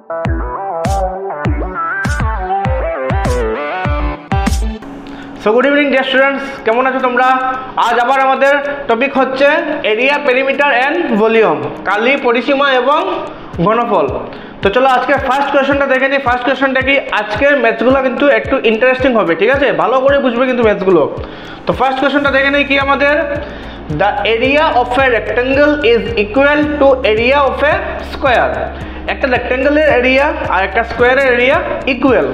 So good evening dear students, কেমন আছো তোমরা? আজ আবার আমাদের টপিক হচ্ছে এরিয়া, পেরিমিটার অ্যান্ড ভলিউম, কালি, পরিসীমা এবং ঘনফল। তো চলো আজকে ফার্স্ট কোয়েশ্চনটা দেখে নিই। ফার্স্ট কোয়েশ্চনটা কি, আজকের ম্যাথসগুলো কিন্তু একটু ইন্টারেস্টিং হবে, ঠিক আছে? ভালো করে বুঝবে কিন্তু ম্যাথসগুলো। তো ফার্স্ট কোয়েশ্চনটা দেখে নিই কি আমাদের, the area of a rectangle is equal two area of a square. একটা রেক্টেঙ্গলের এরিয়া আর একটা স্কোয়ারের area equal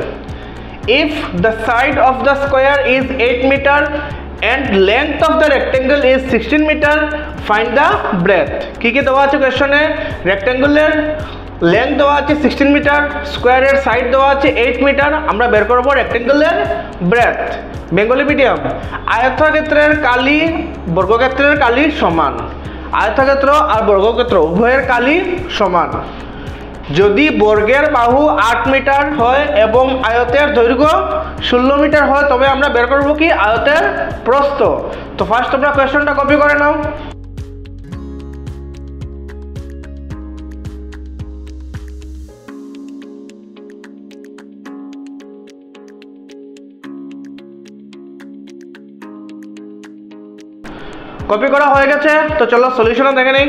if the side of the square is 8 meter and length of the rectangle is 16 meter, find the breadth। কি কি দেওয়া আছে কোশ্চেনে? রেক্টেঙ্গলের length দেওয়া আছে 16 মিটার, স্কোয়ারের সাইড দেওয়া আছে 8 মিটার। আমরা বের করব রেক্টেঙ্গলের ব্রেথ। Bengali medium. আয়তক্ষেত্রের কালি বর্গক্ষেত্রের কালির সমান। আয়তক্ষেত্র আর বর্গক্ষেত্র উভয়ের কালি সমান। যদি বর্গের বাহু 8 মিটার হয় এবং আয়তের দৈর্ঘ্য 16 মিটার হয়, তবে আমরা বের করব কি আয়তের প্রস্থ। তো ফার্স্ট তোমরা কোয়েশ্চনটা কপি করে নাও। কপি করা হয়ে গেছে, তো চলো সলিউশন দেখে নেই।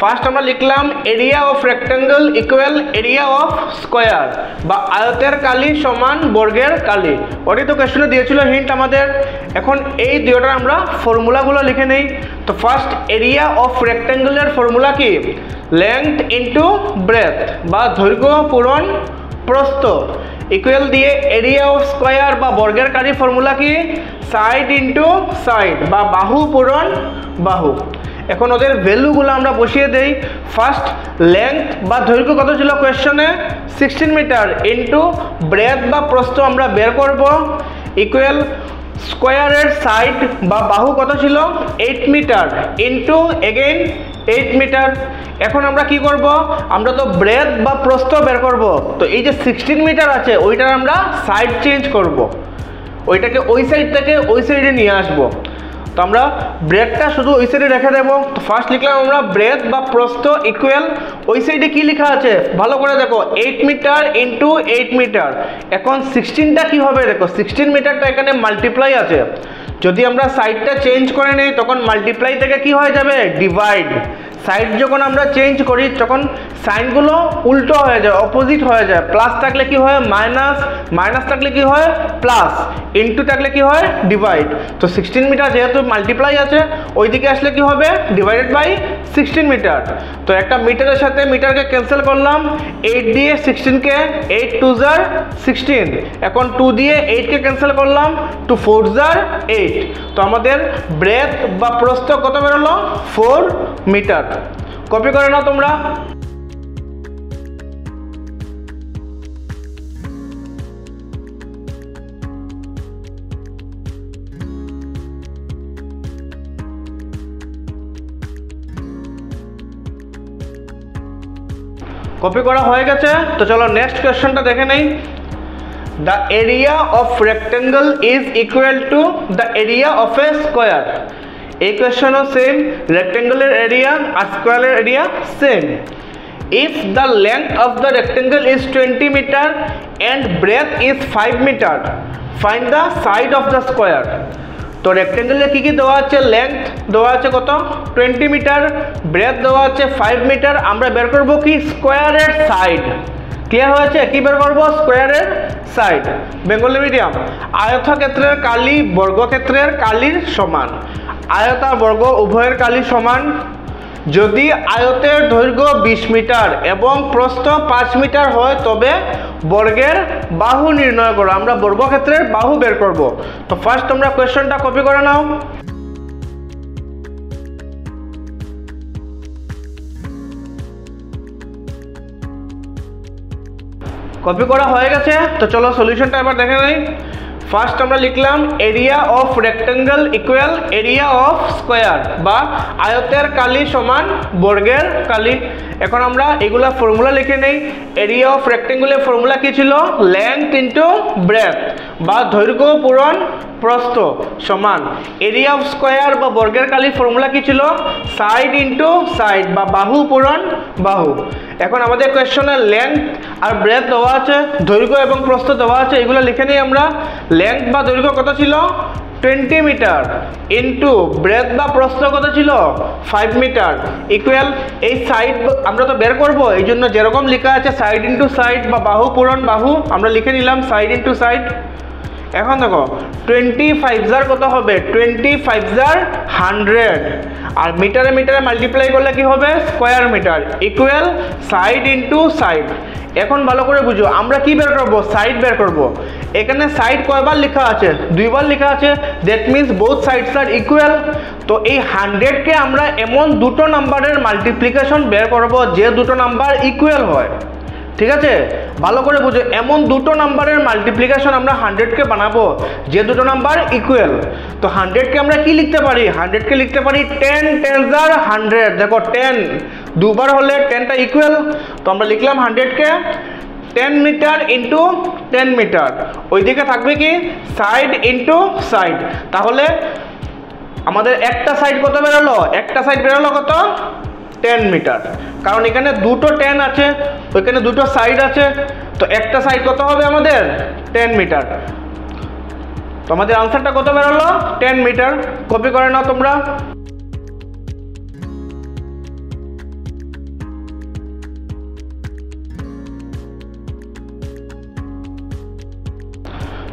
ফার্স্ট আমরা লিখলাম area of rectangle equal area of square, বা আয়তের কালি সমান বর্গের কালি। ওটাই তো কোয়েশ্চনে দিয়েছিল হিন্ট আমাদের। এখন এই দুটোর আমরা ফর্মুলাগুলো লিখে নেই। তো ফার্স্ট এরিয়া অফ রেক্টেঙ্গলের ফর্মুলা কি? লেন্থ ইন্টু ব্রেথ, বা দৈর্ঘ্য পূরণ প্রস্থ, ইকুয়াল দিয়ে এরিয়া অফ স্কোয়ার বা বর্গের কালি ফর্মুলা কি? সাইড ইন্টু সাইড, বা বাহু পূরণ বাহু। এখন ওদের ভ্যালুগুলো আমরা বসিয়ে দেই। ফার্স্ট লেন্থ বা দৈর্ঘ্য কত ছিল কোয়েশ্চনে? 16 মিটার ইন্টু ব্রেথ বা প্রস্থ আমরা বের করব, ইকুয়াল স্কোয়ারের সাইড বা বাহু কত ছিল? 8 মিটার ইন্টু এগেইন 8 মিটার। এখন আমরা কি করব? আমরা তো ব্রেথ বা প্রস্থ বের করব। তো এই যে 16 মিটার আছে ওইটার আমরা সাইড চেঞ্জ করব, ওইটাকে ওই সাইড থেকে ওই সাইডে নিয়ে আসবো। তো আমরা ব্রেথটা শুধু ওই সাইডে রেখে দেবো। তো ফার্স্ট লিখলাম আমরা ব্রেথ বা প্রস্থ ইকুয়াল, ওই সাইডে কি লেখা আছে ভালো করে দেখো, 8 মিটার ইন্টু 8 মিটার। এখন 16টা কি হবে দেখো, 16 মিটারটা এখানে মাল্টিপ্লাই আছে। যদি আমরা সাইডটা চেঞ্জ করে নেই তখন মাল্টিপ্লাই থেকে কি হয়ে যাবে? ডিভাইড। সাইড যখন আমরা চেঞ্জ করি তখন সাইনগুলো উল্টো হয়ে যায়, অপোজিট হয়ে যায়। প্লাস থাকলে কি হয়? মাইনাস, মাইনাস থাকলে কি হয়? প্লাস, ইনটু থাকলে কি হয়? ডিভাইড। তো 16 মিটার যেহেতু মাল্টিপ্লাই আছে, ওইদিকে আসলে কি হবে? Divided by 16 meter. তো একটা মিটারের সাথে মিটারকে ক্যান্সেল করলাম, 8 দিয়ে 16কে, 8 2 jar 16। এখন 2 দিয়ে 8কে ক্যান্সেল করলাম, 2 4 jar 8। তো আমাদের ব্রেথ বা প্রস্থ কত বেরোলো? 4 মিটার। কপি করে নাও তোমরা। কপি করা হয়ে গেছে, তো চলো নেক্সট কোয়েশ্চনটা দেখে নেই। The area of rectangle is equal to the area of a square. এই কোয়েশ্চনও সেম, রেক্টেঙ্গলের এরিয়া আর স্কোয়ারের area same. If the length of the rectangle is 20 meter and breadth is 5 meter, find the side of the square. তো রেক্টেঙ্গলে কি কি দেওয়া আছে? লেন্থ দেওয়া আছে কত? 20 মিটার, ব্রেথ দেওয়া আছে 5 মিটার। আমরা বের করব কি? স্কোয়ারের সাইড। ক্লিয়ার হয়েছে? কি বের করব? স্কোয়ারের সাইড। Bengali medium. আয়তক্ষেত্রের কালি বর্গক্ষেত্রের কালির সমান। আয়ত আর বর্গ উভয়ের কালি সমান। যদি আয়তের দৈর্ঘ্য 20 মিটার এবং প্রস্থ 5 মিটার হয় তবে বর্গের বাহু নির্ণয় করো। আমরা বর্গক্ষেত্রের বাহু বের করব। তো ফার্স্ট তোমরা কোয়েশ্চনটা কপি করে নাও। কপি করা হয়ে গেছে, তো চলো সলিউশনটা এবার দেখে নেই। ফার্স্ট আমরা লিখলাম area of rectangle equal area of square, বা আয়তের কালি সমান বর্গের কালি। এখন আমরা এগুলা ফর্মুলা লিখে নেই। এরিয়া অফ রেক্টেঙ্গলের ফর্মুলা কি ছিল? লেন্থ ইন্টু ব্রেথ, বা দৈর্ঘ্য পূরণ প্রস্থ সমান এরিয়া অফ স্কোয়ার বা বর্গের কালি ফর্মুলা কি ছিল? সাইড ইন্টু সাইড, বা বাহু পূরণ বাহু। এখন আমাদের কোয়েশ্চনে লেন্থ আর ব্রেথ দেওয়া আছে, দৈর্ঘ্য এবং প্রস্থ দেওয়া আছে, এগুলো লিখে নিই আমরা। লেন্থ বা দৈর্ঘ্য কত ছিল 20 মিটার ইন্টু ব্রেথ বা প্রস্থ কত ছিল 5 মিটার ইকুয়াল এই সাইড আমরা তো বের করব, এই জন্য যেরকম লেখা আছে সাইড ইন্টু সাইড বা বাহু পূরণ বাহু আমরা লিখে নিলাম সাইড ইন্টু সাইড। এখন দেখো 25 কত হবে 25 100 আর মিটারে মিটারে মাল্টিপ্লাই করলে কি হবে square meter equal side into side. এখন ভালো করে বুঝো আমরা কি বের করব সাইড বের করব। এখানে সাইড কয়বার লেখা আছে 2 বার লেখা আছে, that means both sides are equal. তো এই 100কে আমরা এমন দুটো নাম্বারের মাল্টিপ্লিকেশন বের করব যে দুটো নাম্বার ইকুয়াল হয়, ঠিক আছে? ভালো করে বুঝো, এমন দুটো নাম্বারের মাল্টিপ্লিকেশন আমরা 100কে বানাবো যে দুটো নাম্বার ইকুয়াল। তো 100কে আমরা কি লিখতে পারি 100কে লিখতে পারি 10 10s are 100। দেখো 10 দুবার হলে 10টা ইকুয়াল, তো আমরা লিখলাম 100কে 10 মিটার ইন্টু 10 মিটার, ওইদিকে থাকবে কি সাইড ইন্টু সাইড। তাহলে আমাদের একটা সাইড কত বেরোলো একটা সাইড বেরোলো কত 10 মিটার, কারণ এখানে দুটো 10 আছে ওইখানে দুটো সাইড আছে, তো একটা সাইড কত হবে আমাদের 10 মিটার। তো আমাদের আনসারটা কত বেরোলো 10 মিটার। কপি করে নাও তোমরা।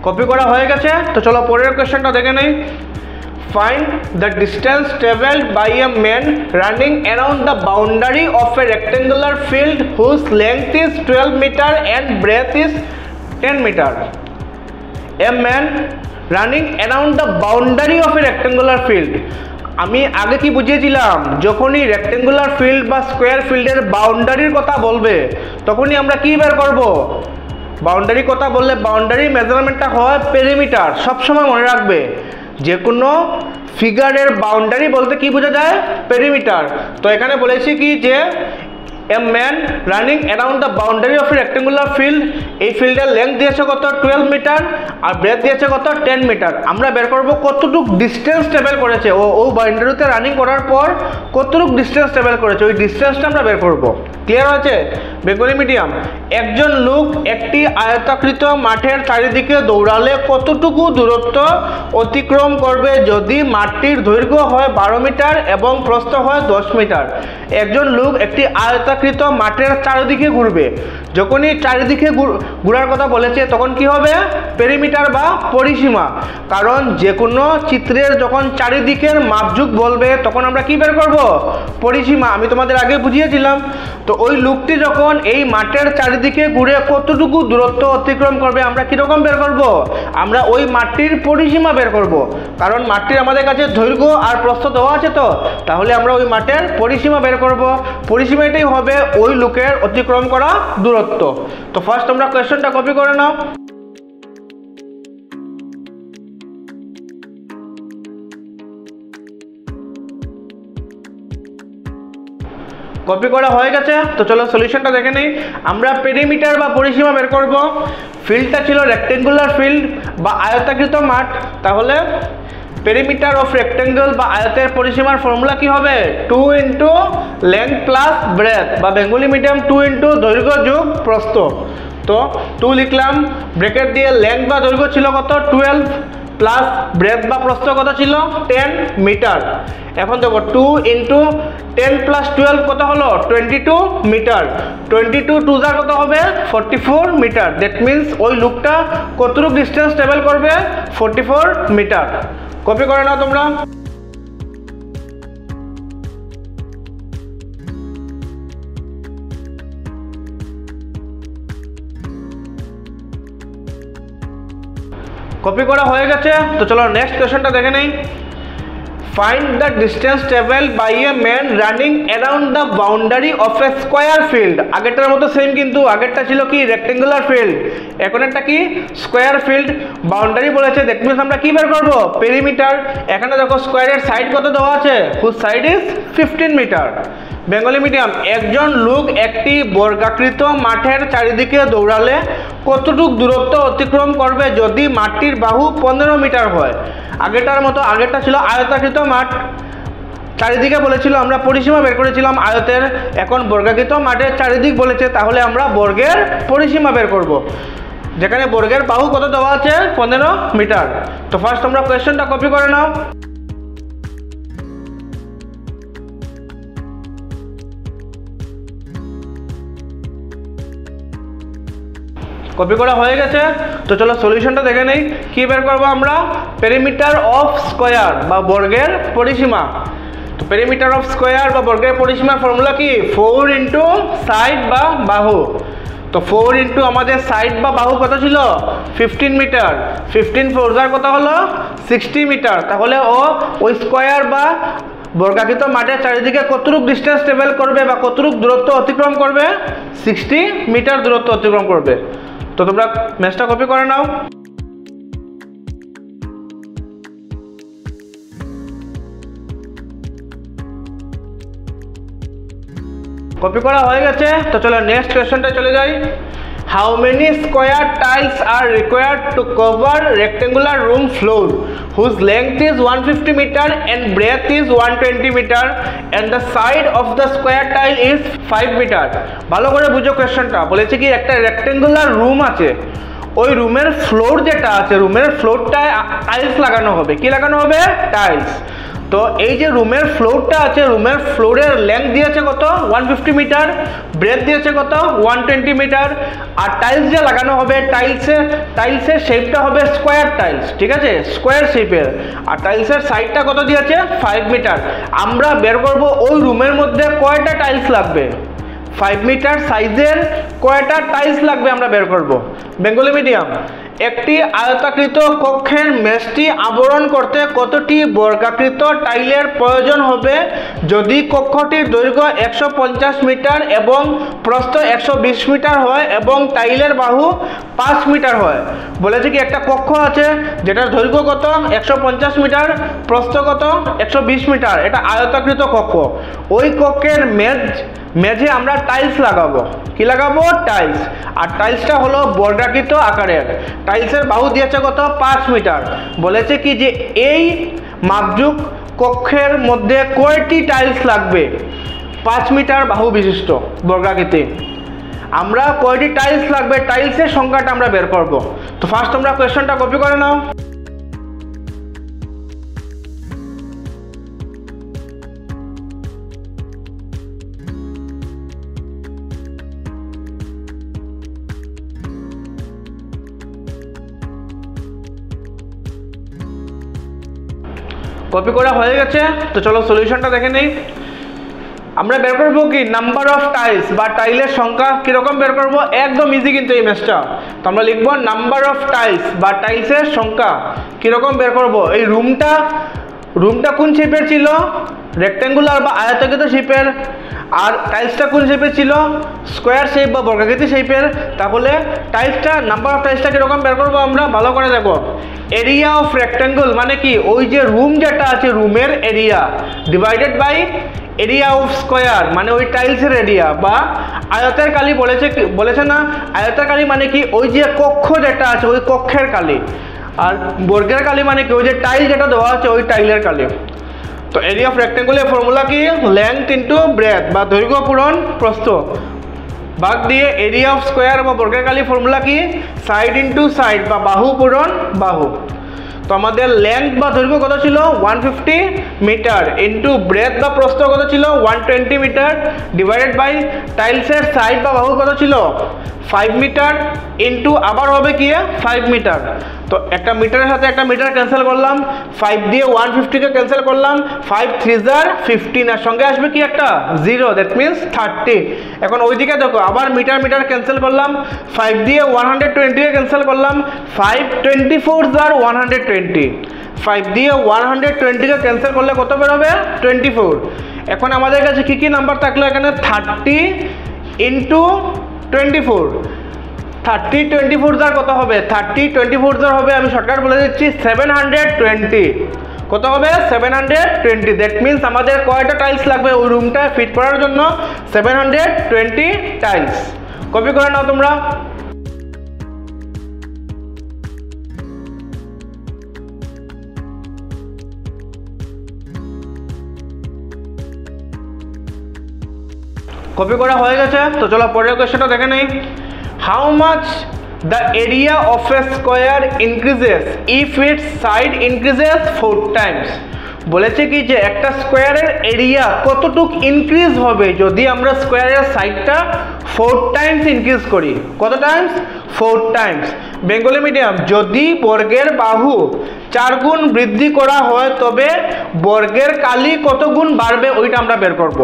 কপি করা হয়ে গেছে, তো চলো পরের কোশ্চেনটা দেখে নেই। Find the distance traveled by a man running around the boundary of a rectangular field whose length is 12 meter and breadth is 10 meter. A man running around the boundary of a rectangular field. আমি আগে কি বুঝিয়েছিলাম, যখনই rectangular field বা square ফিল্ডের বাউন্ডারির কথা বলবে তখনই আমরা কি বের করব বাউন্ডারি কথা বললে বাউন্ডারি মেজারমেন্টটা হয় পেরিমিটার। সবসময় মনে রাখবে যে কোনো ফিগারের বাউন্ডারি বলতে কি বোঝা যায় পেরিমিটার। তো এখানে বলেছি কি যে a man running around the boundary of A rectangular field, এই ফিল্ডের লেন্থ দিয়েছে কত 12 মিটার আর ব্রেথ দিয়েছে কত 10 মিটার। আমরা বের করব কতটুকু ডিস্টেন্স ট্রাভেল করেছে ও বাউন্ডারিতে রানিং করার পর কতটুকু ডিস্টেন্স ট্রাভেল করেছে, ওই ডিস্টেন্সটা আমরা বের করব। ক্লিয়ার আছে বেঙ্গলি মিডিয়াম? একজন লোক একটি আয়তাকৃত মাঠের চারিদিকে দৌড়ালে কতটুকু দূরত্ব অতিক্রম করবে যদি মাঠটির দৈর্ঘ্য হয় 12 মিটার এবং প্রস্থ হয় 10 মিটার। একজন লোক একটি আয়তাকৃত মাঠের চারিদিকে ঘুরবে, যখনই চারিদিকে ঘোরার কথা বলেছে তখন কি হবে পেরিমিটার বা পরিসীমা। কারণ যে কোনো চিত্রের যখন চারিদিকের মাপঝুক বলবে তখন আমরা কি বের করব পরিসীমা। আমি তোমাদের আগে বুঝিয়েছিলাম। তো ওই লোকটি যখন এই মাঠের চারিদিকে ঘুরে কতটুকু দূরত্ব অতিক্রম করবে আমরা কিরকম বের করব, আমরা ওই মাঠটির পরিসীমা বের করব। কারণ মাঠটির আমাদের কাছে দৈর্ঘ্য আর প্রস্থ দেওয়া আছে, তো তাহলে আমরা ওই মাঠের পরিসীমা বের করব। পরিসীমাটাই হবে ওই লোকের অতিক্রম করা দূরত্ব। তো ফার্স্ট তোমরা কোয়েশ্চনটা কপি করে নাও। কপি করা হয়ে গেছে, তো চলো সলিউশনটা দেখে নেই। আমরা পেরিমিটার বা পরিসীমা বের করব। ফিল্ডটা ছিল রেক্টেঙ্গুলার ফিল্ড বা আয়তাকৃত মাঠ, তাহলে পেরিমিটার অফ রেক্টেঙ্গল বা আয়তের পরিসীমার ফর্মুলা কি হবে 2 ইন্টু লেন্থ প্লাস ব্রেথ বা বেঙ্গলি মিডিয়াম 2 ইন্টু দৈর্ঘ্য যোগ প্রস্থ। তো 2 লিখলাম, ব্র্যাকেট দিয়ে লেন্থ বা দৈর্ঘ্য ছিল কত 12 প্লাস ব্রেথ বা প্রস্থ কত ছিল 10 মিটার। এখন দেখো 2 ইন্টু 10 প্লাস 12 কত হলো 22 মিটার। 22 2 যা কত হবে 44 মিটার। দ্যাট মিন্স ওই লোকটা কতটুকু ডিস্টেন্স ট্রাভেল করবে 44 মিটার। কপি করে নাও তোমরা। কপি করা হয়ে গেছে, তো চলো নেক্সট কোশ্চেনটা দেখে নেই। Find the distance traveled by a man running around the boundary of a square field. আগেরটার মতো সেম, কিন্তু আগেরটা ছিল কি রেক্টেঙ্গুলার ফিল্ড, এখন একটা কি স্কোয়ার ফিল্ড। বাউন্ডারি বলেছে, দ্যাট মিন্স আমরা কি বের করব পেরিমিটার। এখানে দেখো স্কোয়ারের সাইড কত দেওয়া আছে, whose side is 15 meter. Bengali medium, একজন লোক একটি বর্গাকৃত মাঠের চারিদিকে দৌড়ালে কতটুক দূরত্ব অতিক্রম করবে যদি মাঠটির বাহু 15 মিটার হয়। আগেরটার মতো, আগেরটা ছিল আয়তাকৃত মাঠ, চারিদিকে বলেছিল, আমরা পরিসীমা বের করেছিলাম আয়তের, এখন বর্গাকৃত মাঠের চারিদিক বলেছে, তাহলে আমরা বর্গের পরিসীমা বের করব, যেখানে বর্গের বাহু কত দেওয়া আছে 15 মিটার। তো ফার্স্ট তোমরা কোয়েশ্চেনটা কপি করে নাও। কপি করা হয়ে গেছে, তো চলো সলিউশনটা দেখে নেই। কি বের করবো আমরা? পেরিমিটার অফ স্কোয়ার বা বর্গের পরিসীমা। তো পেরিমিটার অফ স্কোয়ার বা বর্গের পরিসীমার ফর্মুলা কি? 4 ইন্টু সাইড বা বাহু। তো 4 ইন্টু আমাদের সাইড বা বাহু কত ছিল? 15 মিটার। 15 4 কত হলো? 60 মিটার। তাহলে ওই স্কোয়ার বা বর্গাকৃত মাঠের চারিদিকে কতটুক ডিস্টেন্স ট্রাভেল করবে বা কতটুক দূরত্ব অতিক্রম করবে? 60 মিটার দূরত্ব অতিক্রম করবে। তো তোমরা ম্যাথটা কপি করে নাও। কপি করা হয়ে গেছে, তো চলো নেক্সট কোয়েশ্চনটা চলে যাই। How many square tiles are required to cover rectangular room floor whose length is 150 meter and breadth is 120 meter and the side of the square tile is 5 meter. ভালো করে বুঝো কোয়েশ্চনটা। বলেছে কি একটা রেক্টেঙ্গুলার রুম আছে, ওই রুমের ফ্লোর যেটা আছে, রুমের ফ্লোরটায় টাইলস লাগানো হবে। কি লাগানো হবে? টাইলস। তো এই যে রুমের ফ্লোরটা আছে, রুমের ফ্লোরের লেন্থ দিয়েছে কত? 150 মিটার, ব্রেথ দিয়েছে কত? 120 মিটার। আর টাইলস যে লাগানো হবে, টাইলসের শেপটা হবে স্কোয়ার টাইলস, ঠিক আছে, স্কোয়ার শেপের। আর টাইলসের সাইডটা কত দিয়েছে? 5 মিটার। আমরা বের করব ওই রুমের মধ্যে কয়টা টাইলস লাগবে, 5 মিটার সাইজের কয়টা টাইলস লাগবে আমরা বের করব। Bengali medium. একটি আয়তাকৃত কক্ষের মেঝটি আবরণ করতে কতটি বর্গাকৃত টাইলের প্রয়োজন হবে যদি কক্ষটির দৈর্ঘ্য 150 মিটার এবং প্রস্থ 120 মিটার হয় এবং টাইলের বাহু 5 মিটার হয়? বলেছে কি একটা কক্ষ আছে যেটার দৈর্ঘ্য কত? 150 মিটার, প্রস্থ কত? 120 মিটার। এটা আয়তাকৃত কক্ষ। ওই কক্ষের মেঝে আমরা টাইলস লাগাবো। কি লাগাবো? টাইলস। আর টাইলসটা হলো বর্গাকৃত আকারের। টাইলসের বাহু দিয়েছে কত? 5 মিটার। বলেছে কি যে এই মাপযুক্ত কক্ষের মধ্যে কয়টি টাইলস লাগবে? 5 মিটার বাহু বিশিষ্ট বর্গাকৃতি। আমরা কয়টি টাইলস লাগবে, টাইলসের সংখ্যাটা আমরা বের করব। তো ফার্স্ট তোমরা কোয়েশ্চনটা কপি করে নাও। কপি করা হয়ে গেছে, তো চলো সলিউশনটা দেখে নেই। আমরা বের করবো কি? নাম্বার অফ টাইলস বা টাইলের সংখ্যা। কিরকম বের করবো? একদম ইজি কিন্তু এই ম্যাথটা। তো আমরা লিখবো নাম্বার অফ টাইলস বা টাইলসের সংখ্যা। কিরকম বের করবো? এই রুমটা কোন শেপের ছিল? রেক্টেঙ্গুলার বা আয়তাকৃত শেপের। আর টাইলসটা কোন শেপের ছিল? স্কোয়ার শেপ বা বর্গাকৃতি শেপের। তাহলে টাইলসটা, নাম্বার অফ টাইলসটা কিরকম বের করবো আমরা? ভালো করে দেখো। এরিয়া অফ রেক্টেঙ্গল মানে কি? ওই যে রুম যেটা আছে, রুমের area divided by area of square মানে ওই টাইলসের এরিয়া। বা আয়তের কালি বলেছে না? আয়তের কালি মানে কি? ওই যে কক্ষ যেটা আছে ওই কক্ষের কালি। আর বর্গের কালি মানে কি? ওই যে টাইল যেটা দেওয়া আছে ওই টাইলের কালি। তো এরিয়া অফ রেক্টেঙ্গলের ফর্মুলা কি? লেংথ ইন্টু ব্রেথ বা দৈর্ঘ্য পূরণ প্রস্থ ভাগ দিয়ে এরিয়া অফ স্কোয়ার বা বর্গের কালি ফর্মুলা কি? সাইড ইন্টু সাইড বা বাহু পূরণ বাহু। তো আমাদের লেংথ বা দৈর্ঘ্য কত ছিল? 150 মিটার ইন্টু ব্রেথ বা প্রস্থ কত ছিল? 120 মিটার ডিভাইডেড বাই টাইলসের সাইড বা বাহু কত ছিল? 5 মিটার ইন্টু আবার হবে কি? 5 মিটার। তো একটা মিটারের সাথে একটা মিটার ক্যান্সেল করলাম, 5 দিয়ে 150কে ক্যান্সেল করলাম, 5 3 * 15 এর সঙ্গে আসবে কি? একটা 0, দ্যাট মিনস 30। এখন ওইদিকে দেখো, আবার মিটার ক্যান্সেল করলাম, 5 দিয়ে 120কে ক্যান্সেল করলাম, 5 24 * 120। 5 দিয়ে 120কে ক্যান্সেল করলে কত বের হবে? 24। এখন আমাদের কাছে কি কি নাম্বার থাকলো এখানে? 30 ইন্টু 24। 30 24 কত হবে? 30 24 হবে, আমি শর্টকাট বলে দিচ্ছি, 720। কত হবে? 720। দ্যাট মিনস আমাদের কয়টা টাইলস লাগবে ওই রুমটা ফিট করার জন্য? 720 টাইলস। কপি করে নাও তোমরা। কপি করা হয়ে গেছে, তো চলো পরের কোয়েশ্চেনটা দেখে নেই। How much the area of a square increases if it's side increases 4 Times. বলেছে কি যে একটা স্কোয়ারের এরিয়া কতটুক ইনক্রিজ হবে যদি আমরা স্কোয়ারের সাইডটা 4 টাইমস ইনক্রিজ করি। কত টাইমস? 4 টাইমস। বেঙ্গলি মিডিয়াম, যদি বর্গের বাহু 4 গুণ বৃদ্ধি করা হয় তবে বর্গের কালি কত গুণ বাড়বে ওইটা আমরা বের করব।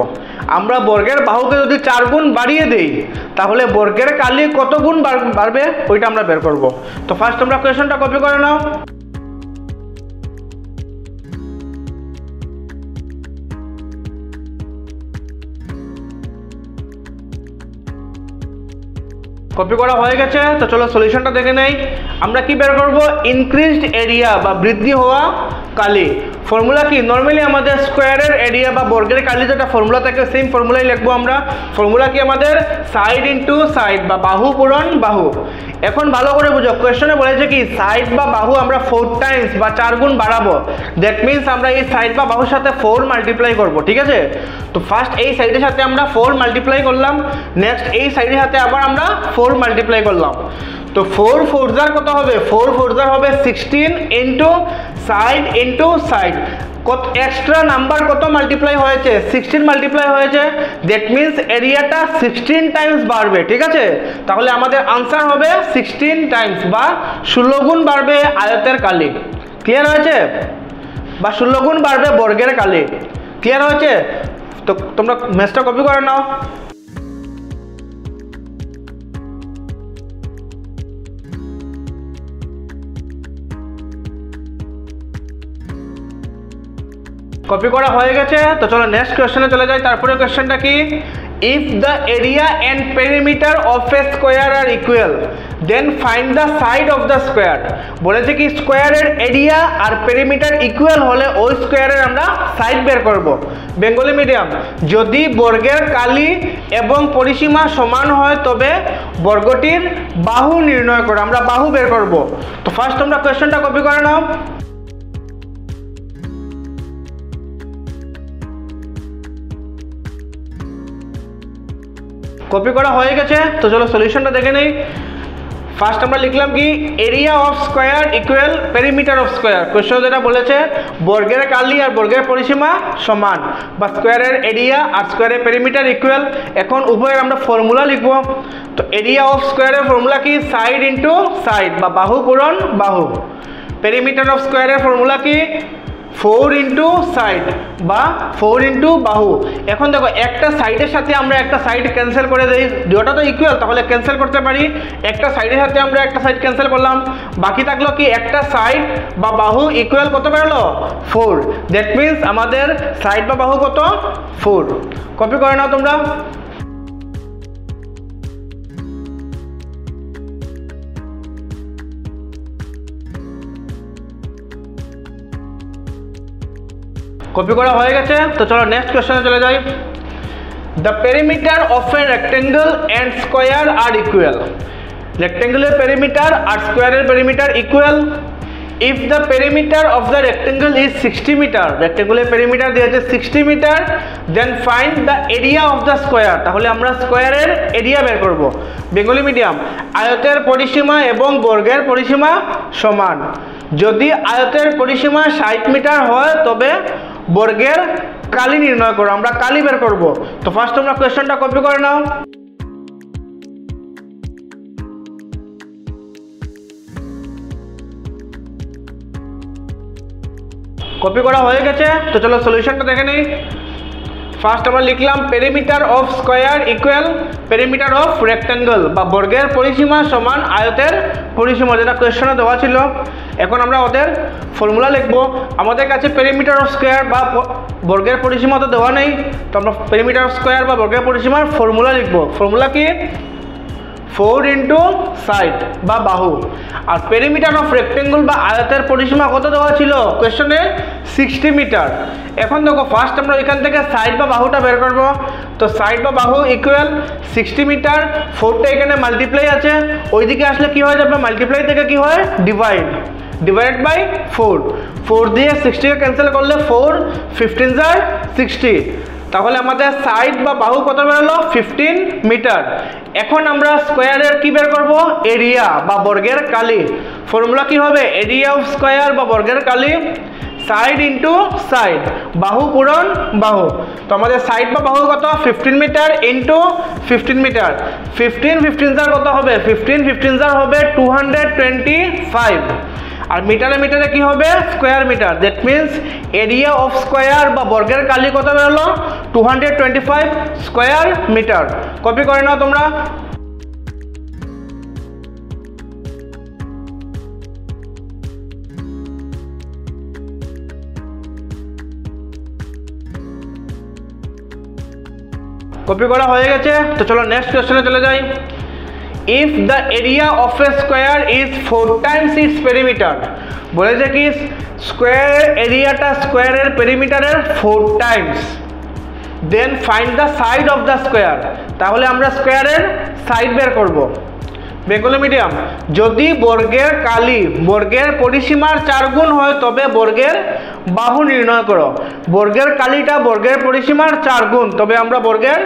আমরা বর্গের বাহুকে যদি 4 গুণ বাড়িয়ে দেই তাহলে বর্গের কালি কত গুণ বাড়বে ওইটা আমরা বের করব। তো ফার্স্ট আমরা কোয়েশ্চনটা কপি করে নাও। কপি করা হয়ে গেছে, তো চলো সলিউশনটা দেখে নেই। আমরা কি বের করব? ইনক্রিজড এরিয়া বা বৃদ্ধি হওয়া কালি। ফর্মুলা কি? নর্মালি আমাদের স্কোয়ারের এরিয়া বা বর্গের কালি যেটা ফর্মুলা থাকে সেম ফর্মুলাই লিখবো আমরা। ফর্মুলা কি আমাদের? সাইড ইনটু সাইড বা বাহু পূরণ বাহু। এখন ভালো করে বুঝো, কোয়েশ্চনে বলেছে কি সাইড বা বাহু আমরা 4 টাইমস বা 4 গুণ বাড়াবো। দ্যাট মিনস আমরা এই সাইড বা বাহুর সাথে 4 মাল্টিপ্লাই করব, ঠিক আছে? তো ফার্স্ট এই সাইডের সাথে আমরা 4 মাল্টিপ্লাই করলাম, নেক্সট এই সাইডের সাথে আবার আমরা 4 মাল্টিপ্লাই করলাম। তো 4 4 কত হবে? 4 4 হবে 16 ইনটু সাইড ইনটু সাইড। কত এক্সট্রা নাম্বার কত মাল্টিপ্লাই হয়েছে? 16 মাল্টিপ্লাই হয়েছে। দ্যাট মিনস এরিয়াটা 16 টাইমস বাড়বে, ঠিক আছে? তাহলে আমাদের আনসার হবে 16 টাইমস বা 16 গুণ বাড়বে আয়তের কালি। ক্লিয়ার হয়েছে? বা 16 গুণ বাড়বে বর্গের কালি। ক্লিয়ার হয়েছে? তো তোমরা ম্যাথটা কপি করে নাও। কপি করা হয়ে গেছে, তো চলো নেক্সট কোয়েশ্চনে চলে যাই। তারপরে কোয়েশ্চনটা কি? If the area and perimeter of a square are equal then find the side of the square. বলেছে কি স্কোয়ারের এরিয়া আর পেরিমিটার ইকুয়াল হলে ওই স্কোয়ারের আমরা সাইড বের করব। বেঙ্গলি মিডিয়াম, যদি বর্গের কালি এবং পরিসীমা সমান হয় তবে বর্গটির বাহু নির্ণয় করো। আমরা বাহু বের করব। তো ফার্স্ট তোমরা কোয়েশ্চনটা কপি করে নাও। কপি করা হয়ে গেছে, তো চলো সলিউশনটা দেখে নেই। ফার্স্ট আমরা লিখলাম কি area of square equal perimeter of square. Question যেটা বলেছে বর্গের কালি আর বর্গের পরিসীমা সমান বা স্কোয়ারের এরিয়া আর স্কোয়ারের পেরিমিটার ইকুয়াল। এখন উভয়ের আমরা ফর্মুলা লিখব। তো এরিয়া অফ স্কোয়ারের ফর্মুলা কি? সাইড ইনটু সাইড বা বাহু পূরণ বাহু। পেরিমিটার অফ স্কোয়ারের ফর্মুলা কি? 4 ইনটু সাইড বা 4 ইনটু বাহু। এখন দেখো একটা সাইডের সাথে আমরা একটা সাইড ক্যান্সেল করে দেই, দুটো তো ইকুয়াল তাহলে ক্যান্সেল করতে পারি। একটা সাইডের সাথে আমরা একটা সাইড ক্যান্সেল করলাম, বাকি থাকলো কি একটা সাইড বা বাহু ইকুয়াল কত বেরোলো? 4। দ্যাট মিনস আমাদের সাইড বা বাহু কত? 4। কপি করে নাও তোমরা। কপি করা হয়ে গেছে, তো চলো নেক্সট কোয়েশ্চনে চলে যাই। The perimeter of a rectangle and square are equal. রেক্টেঙ্গলের পেরিমিটার আর স্কোয়ারের perimeter equal if the perimeter of the rectangle is 60 metre. রেক্টেঙ্গলের পেরিমিটার দিয়েছে 60 metre, then find the area of the square. তাহলে আমরা স্কোয়ারের এরিয়া বের করব। বেঙ্গলি মিডিয়াম, আয়তের পরিসীমা এবং বর্গের পরিসীমা সমান। যদি আয়তের পরিসীমা 60 মিটার হয় তবে বর্গের কালি নির্ণয় করো। আমরা কালি বের করব। তো ফার্স্ট তোমরা কোয়েশ্চনটা কপি করে নাও। কপি করা হয়ে গেছে, তো চলো সলিউশনটা দেখে নেই। ফার্স্ট আমরা লিখলাম perimeter of square equal perimeter of rectangle বা বর্গের পরিসীমা সমান আয়তের পরিসীমা, যেটা কোয়েশ্চনে দেওয়া ছিল। এখন আমরা ওদের ফর্মুলা লিখবো। আমাদের কাছে পেরিমিটার অফ স্কোয়ার বা বর্গের পরিসীমা তো দেওয়া নেই, তো আমরা পেরিমিটার অফ স্কোয়ার বা বর্গের পরিসীমার ফর্মুলা লিখবো। ফর্মুলা কি? 4 ইনটু সাইড বা বাহু। আর পেরিমিটার অফ রেক্টেঙ্গল বা আয়তের পরিসীমা কত দেওয়া ছিল কোয়েশ্চনে? 60 মিটার। এখন দেখো ফার্স্ট আমরা এখান থেকে সাইড বা বাহুটা বের করব। তো সাইড বা বাহু ইকুয়াল 60 মিটার, 4টা এখানে মাল্টিপ্লাই আছে, ওইদিকে আসলে কি হয়ে যাবে? মাল্টিপ্লাই থেকে কি হয়? Divide by 4। 4 দিয়ে 60কে ক্যান্সেল করলে 4 15 60, তাহলে আমাদের সাইড বা বাহু কত বেরোলো 15 মিটার। এখন আমরা স্কোয়ারের কি বের করব এরিয়া বা বর্গের কালি। ফর্মুলা কি হবে এরিয়া অফ স্কোয়ার বা বর্গের কালি সাইড ইন্টু সাইড বাহু পূরণ বাহু। তো আমাদের সাইড বা বাহু কত 15 মিটার ইন্টু 15 মিটার 15 কত হবে 15 হবে 225 আর মিটারে মিটারে কি হবে square meter. That means area of square বা বর্গের কালি কত বেরোলো 225 স্কোয়ার মিটার। কপি করে নাও তোমরা। কপি করা হয়ে গেছে, তো চলো নেক্সট কোশ্চেনে চলে যাই। If the area of a square is 4 times its perimeter, বলেছে কি স্কোয়ারের এরিয়াটা স্কোয়ারের পেরিমিটারের 4 times, then find the side of the square. তাহলে আমরা স্কোয়ারের সাইড বের করব। বেঙ্গলি মিডিয়াম, যদি বর্গের কালি বর্গের পরিসীমার 4 গুণ হয় তবে বর্গের বাহু নির্ণয় করো। বর্গের কালিটা বর্গের পরিসীমার 4 গুণ, তবে আমরা বর্গের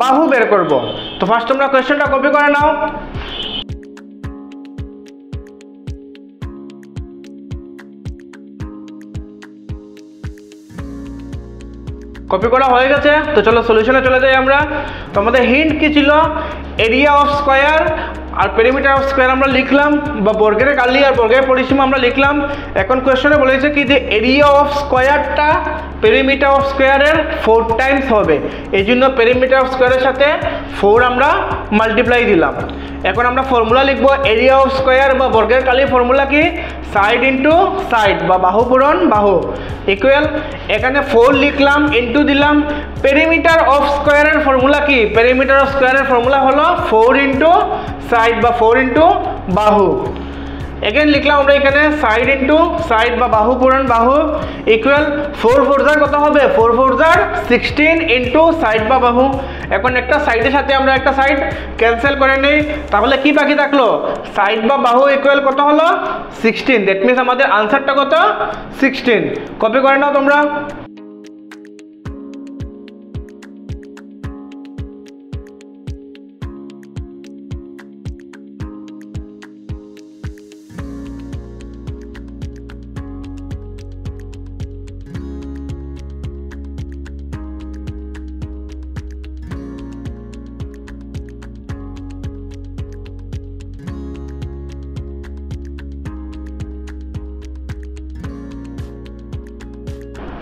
বাহু বের করব। তো ফার্স্ট তোমরা কোয়েশ্চেনটা কপি করে নাও। কপি করা হয়ে গেছে, তো চলো সলিউশনে চলে যাই আমরা। তো আমাদের হিন্ট কি ছিল এরিয়া অফ স্কোয়ার আর পেরিমিটার অফ স্কোয়ার আমরা লিখলাম, বা বর্গের কালি আর বর্গের পরিসীমা আমরা লিখলাম। এখন কোয়েশ্চনে বলেছে কি যে এরিয়া অফ স্কোয়ারটা পেরিমিটার অফ স্কোয়ারের 4 টাইমস হবে, এই জন্য পেরিমিটার অফ স্কোয়ারের সাথে 4 আমরা মাল্টিপ্লাই দিলাম। এখন আমরা ফর্মুলা লিখবো এরিয়া অফ স্কোয়ার বা বর্গের কালি ফর্মুলা কি সাইড ইন্টু সাইড বা বাহু পূরণ বাহু ইকুয়াল, এখানে 4 লিখলাম ইন্টু দিলাম। পেরিমিটার অফ স্কোয়ারের ফর্মুলা কি পেরিমিটার অফ স্কোয়ারের ফর্মুলা হলো 4 ইন্টু সাইড বা 4 ইন্টু বাহু। এগেন লিখলাম আমরা এখানে সাইড ইন্টু সাইড বা বাহু পূরণ বাহু ইকুয়াল 4 4 কত হবে 4 4 16 ইন্টু সাইড বা বাহু। এখন একটা সাইডের সাথে আমরা একটা সাইড ক্যান্সেল করে নেই, তাহলে কি বাকি থাকলো সাইড বা বাহু ইকুয়াল কত হলো 16। দ্যাট মিন্স আমাদের আনসারটা কত 16। কপি করে নাও তোমরা।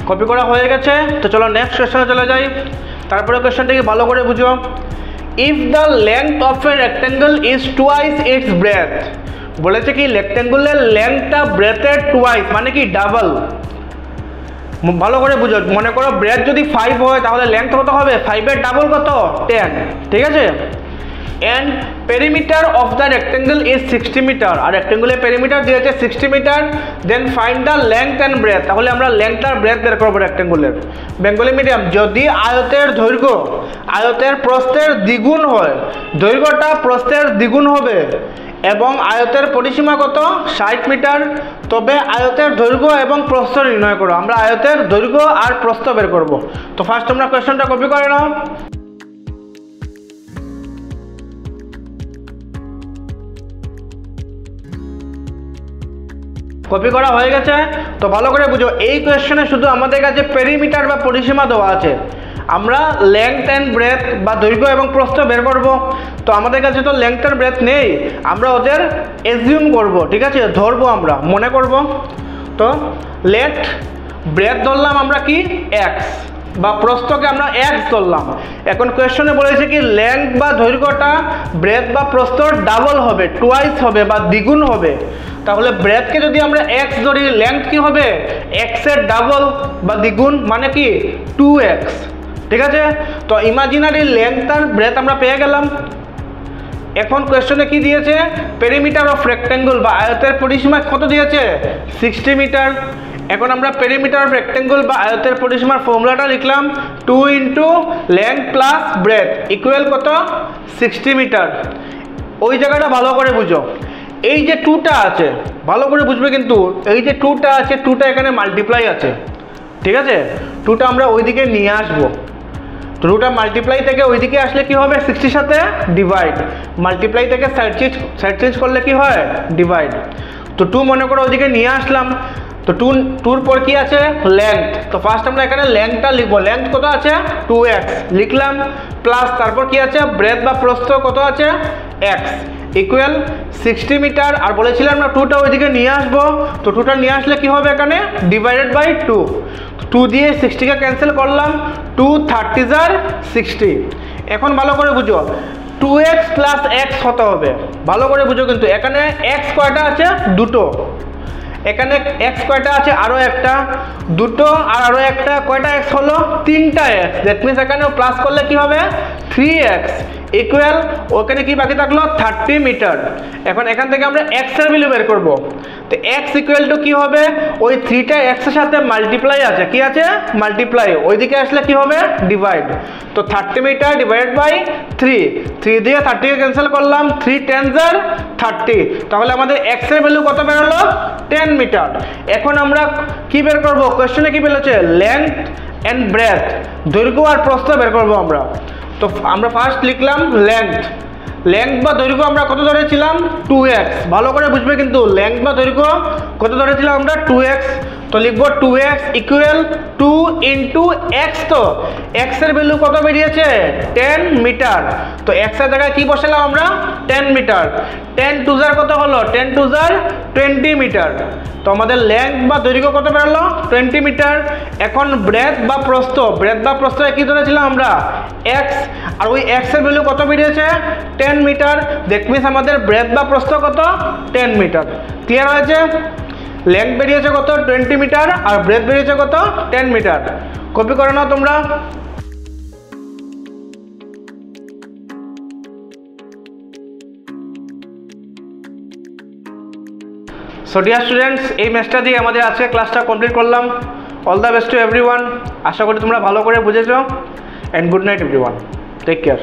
কপি করা হয়ে গেছে, তো চলো নেক্সট কোয়েশ্চনে চলে যাই। তারপরে কোয়েশ্চনটাকে ভালো করে বুঝো। If the length of a rectangle is twice its breadth, বলেছে কি রেক্টেঙ্গলের লেন্থটা ব্রেথের টুয়াইস মানে কি ডাবল। ভালো করে বুঝো, মনে করো ব্রেথ যদি 5 হয় তাহলে লেন্থ কত হবে 5 এর ডাবল কত 10, ঠিক আছে। and perimeter of the rectangle is 60 metre, আর রেক্টেঙ্গলের পেরিমিটার দিয়েছে 60 metre. Then find the length and breadth, তাহলে আমরা লেংথ আর ব্রেথ বের করব রেক্টেঙ্গলের। বেঙ্গলি মিডিয়াম, যদি আয়তের দৈর্ঘ্য আয়তের প্রস্থের দ্বিগুণ হয়, দৈর্ঘ্যটা প্রস্থের দ্বিগুণ হবে এবং আয়তের পরিসীমা কত 60 মিটার, তবে আয়তের দৈর্ঘ্য এবং প্রস্থ নির্ণয় করো। আমরা আয়তের দৈর্ঘ্য আর প্রস্থ বের করব। তো ফার্স্ট তোমরা কোয়েশ্চনটা কপি করে নাও। কপি করা হয়ে গেছে, তো ভালো করে বুঝো এই কোয়েশ্চনে শুধু আমাদের কাছে পেরিমিটার বা পরিসীমা দেওয়া আছে, আমরা লেংথ অ্যান্ড ব্রেথ বা দৈর্ঘ্য এবং প্রস্থ বের করব। তো আমাদের কাছে তো লেংথ অ্যান্ড ব্রেথ নেই, আমরা ওদের এজিউম করব, ঠিক আছে, ধরবো, আমরা মনে করব। তো লেট ব্রেথ ধরলাম আমরা কি এক্স, বা প্রস্থকে আমরা এক্স ধরলাম। এখন কোয়েশ্চনে বলেছে কি লেংথ বা দৈর্ঘ্যটা ব্রেথ বা প্রস্থর ডাবল হবে, টুয়াইস হবে বা দ্বিগুণ হবে। তাহলে ব্রেথকে যদি আমরা এক্স ধরি, লেংথ কি হবে এক্স এর ডাবল বা দ্বিগুণ মানে কি 2x, ঠিক আছে। তো ইমাজিনারি লেংথ আর ব্রেথ আমরা পেয়ে গেলাম। এখন কোয়েশ্চনে কি দিয়েছে পেরিমিটার অফ রেক্টেঙ্গল বা আয়তের পরিসীমা কত দিয়েছে 60 মিটার। এখন আমরা পেরিমিটার অফ রেক্টেঙ্গল বা আয়তের পরিসীমার ফর্মুলাটা লিখলাম 2 into length plus breadth equal কত 60 মিটার। ওই জায়গাটা ভালো করে বুঝো, এই যে 2টা আছে ভালো করে বুঝবে, কিন্তু এই যে 2টা আছে 2টা এখানে মাল্টিপ্লাই আছে, ঠিক আছে। 2টা আমরা ওইদিকে নিয়ে আসবো, তো রুট অফ মাল্টিপ্লাই থেকে ওইদিকে আসলে কি হবে 60 সাথে ডিভাইড, মাল্টিপ্লাই থেকে সাইড চেঞ্জ করলে কি হয় ডিভাইড। তো 2 মনে করো ওইদিকে নিয়ে আসলাম, তো 2 পর কি আছে লেংথ, তো ফার্স্ট আমরা এখানে লেংথটা লিখবো, লেংথ কত আছে 2x লিখলাম, প্লাস তারপর কি আছে ব্রেথ বা প্রস্থ কত আছে x ইকুয়াল 60 মিটার, আর বলেছিলাম আমরা 2টা ওইদিকে নিয়ে আসবো, তো 2টা নিয়ে আসলে কি হবে এখানে ডিভাইডেড বাই 2 দিয়ে 60কে ক্যান্সেল করলাম, 2 30 60। এখন ভালো করে বুঝো 2x প্লাস x কত হবে, ভালো করে বুঝো কিন্তু এখানে x কয়টা আছে দুটো, এখানে x কয়টা আছে আরো একটা, দুটো আর আরো একটা, কয়টা x হলো 3টা x, দ্যাট মিন্স এখানে প্লাস করলে কি হবে 3x ইকুয়াল ওখানে কি বাকি থাকলো 30 মিটার। এখন এখান থেকে আমরা x এর ভ্যালু বের করব, তো x ইকুয়াল টু কি হবে ওই 3টা x এর সাথে মাল্টিপ্লাই আছে, কি আছে মাল্টিপ্লাই, ওইদিকে আসলে কি হবে ডিভাইড, তো 30 মিটার ডিভাইডেড বাই 3 দিয়ে 30 কে ক্যান্সেল করলাম, 3 10 30, তাহলে আমাদের x এর ভ্যালু কত বের হলো 10 মিটার। এখন আমরা কি বের করব, কোশ্চেনে কি বলেছে লেংথ এন্ড ব্রেথ, দৈর্ঘ্য আর প্রস্থ বের করব আমরা। তো আমরা ফার্স্ট লিখলাম লেংথ বা দৈর্ঘ্য আমরা কত ধরেছিলাম 2x, ভালো করে বুঝবে কিন্তু লেংথ বা দৈর্ঘ্য কত ধরেছিলাম আমরা 2x, তো লিখবো 2x ইকুয়াল 2 ইন্টু x, তো x এর ভ্যালু কত বেরিয়েছে 10 মিটার, তো x এর জায়গায় কি বসালাম আমরা 10 মিটার, 10 টু জার কত হলো 10 টু জার 20 মিটার, তো আমাদের লেংথ বা দৈর্ঘ্য কত বেরোলো 20 মিটার। এখন ব্রেথ বা প্রস্থ কি ধরেছিলাম আমরা x, আর ওই x এর ভ্যালু কত বেরিয়েছে 10 মিটার, দ্যাট মিন্স আমাদের ব্রেথ বা প্রস্থ কত 10 মিটার। ক্লিয়ার হয়েছে, লেংথ বেরিয়েছে কত 20 মিটার আর ব্রেথ বেরিয়েছে কত 10 মিটার। কপি করে নাও তোমরা। সো ডিয়ার স্টুডেন্টস, এই ম্যাথটা দিয়ে আমাদের আজকে ক্লাসটা কমপ্লিট করলাম। All the best to everyone, আশা করি তোমরা ভালো করে বুঝেছো, and good night everyone, take care.